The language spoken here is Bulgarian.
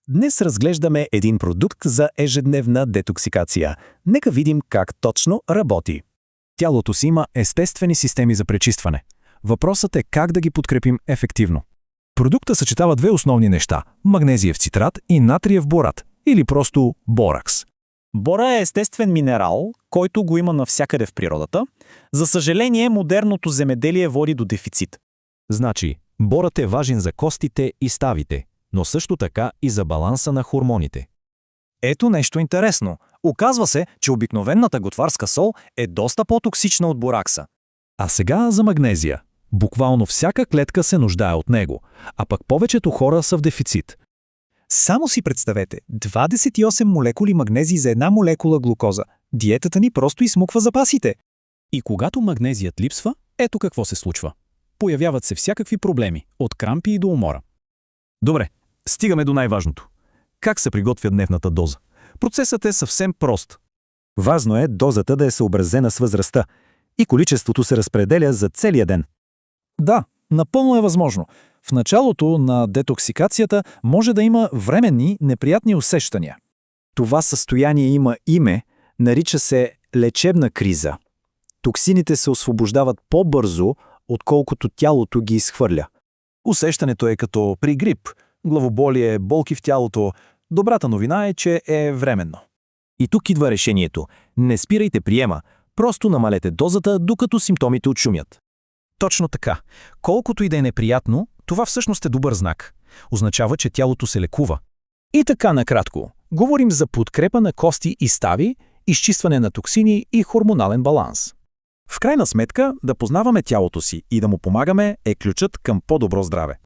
Днес разглеждаме един продукт за ежедневна детоксикация. Нека видим как точно работи. Тялото си има естествени системи за пречистване. Въпросът е как да ги подкрепим ефективно. Продукта съчетава две основни неща – магнезиев цитрат и натриев борат, или просто боракс. Бора е естествен минерал, който го има навсякъде в природата. За съжаление, модерното земеделие води до дефицит. Значи, борът е важен за костите и ставите, но също така и за баланса на хормоните. Ето нещо интересно. Оказва се, че обикновената готварска сол е доста по-токсична от боракса. А сега за магнезия. Буквално всяка клетка се нуждае от него, а пък повечето хора са в дефицит. Само си представете, 28 молекули магнезий за една молекула глукоза. Диетата ни просто изсмуква запасите. И когато магнезият липсва, ето какво се случва. Появяват се всякакви проблеми, от крампи и до умора. Добре, стигаме до най-важното. Как се приготвя дневната доза? Процесът е съвсем прост. Важно е дозата да е съобразена с възрастта и количеството се разпределя за целия ден. Да, напълно е възможно. В началото на детоксикацията може да има временни, неприятни усещания. Това състояние има име, нарича се лечебна криза. Токсините се освобождават по-бързо, отколкото тялото ги изхвърля. Усещането е като при грип, главоболие, болки в тялото. Добрата новина е, че е временно. И тук идва решението. Не спирайте приема, просто намалете дозата, докато симптомите отшумят. Точно така. Колкото и да е неприятно, това всъщност е добър знак. Означава, че тялото се лекува. И така накратко. Говорим за подкрепа на кости и стави, изчистване на токсини и хормонален баланс. В крайна сметка, да познаваме тялото си и да му помагаме е ключът към по-добро здраве.